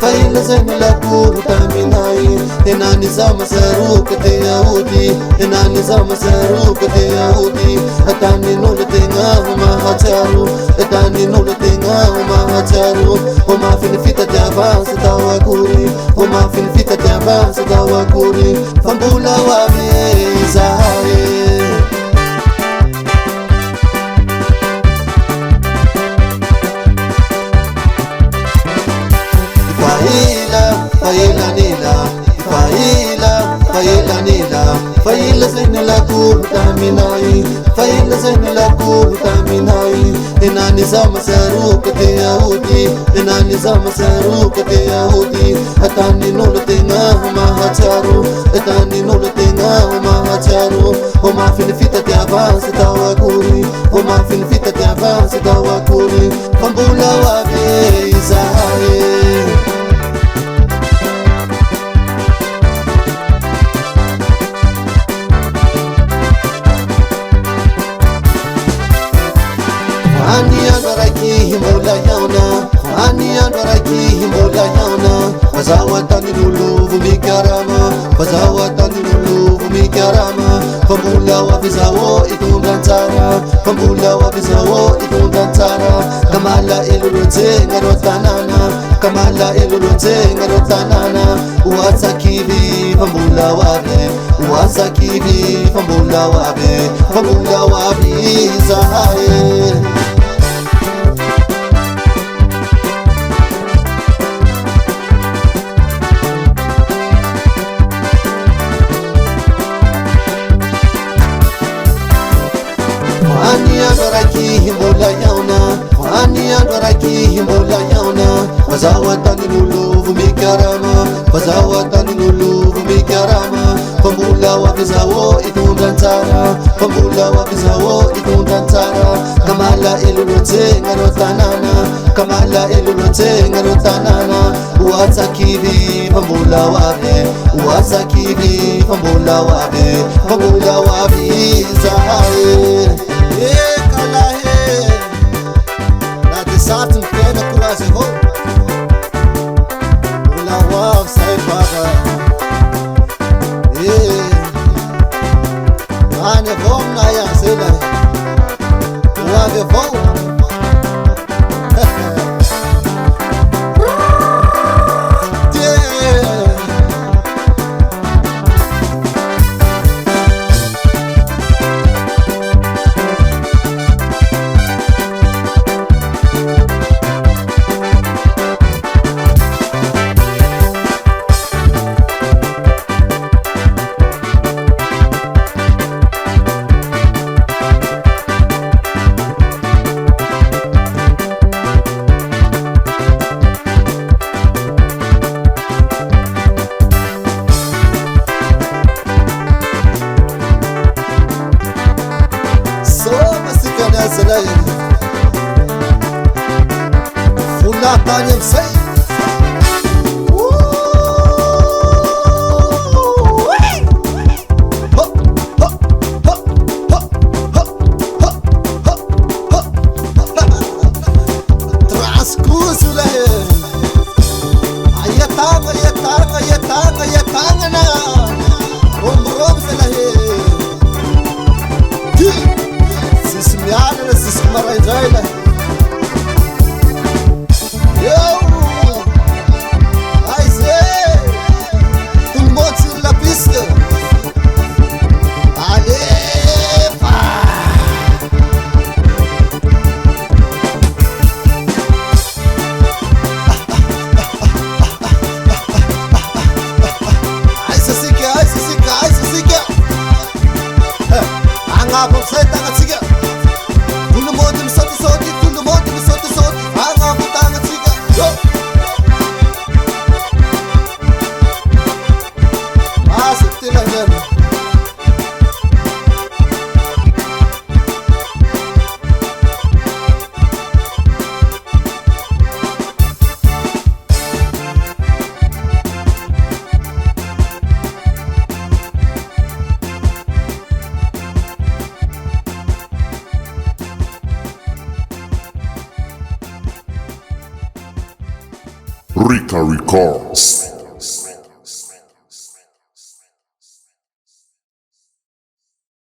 faila zenilakuru taminai enaniza masaruka te yaudi enaniza masaruka te yaudi atani nolo tenga mahacharu atani nolo tenga mahacharu oma finifita jabansa tawakuri oma finifita jabansa tawakuri fambula wabizae faila zenilakuru taminai faila zenilakuru taminai enaniza masaruka te yaudi enaniza masaruka te yaudi atani nolo tenga mahacharu atani nolo tenga mahacharu oma finifita te avansa tawakuri oma finifita te avansa tawakuri fambula wabizae mbola yauna ani andaraki mbola yauna fazawatani lulu mikarama fazawatani lulu mikarama fambula wabizawo itundantsara fambula wabizawo itundantsara kamala elulotse ngarotanana kamala elulotse ngarotanana uwatsakivi fambula wabe uwatsakivi fambula wabe fambula wabizae mbola yauna ani andaraki mbola yauna fazawatani lulu mikarama fazawatani lulu mikarama fambula wabizawo itundantsara fambula wabizawo itundantsara kamala elulotse ngarotanana kamala elulotse ngarotanana uwatsakivi fambula wabe uwatsakivi fambula wabe fambula wabizae Satin pena kurase ho Ula wav sai paga Ane vom na ya sela Ula vom Fula tanyam say AFRICA Records.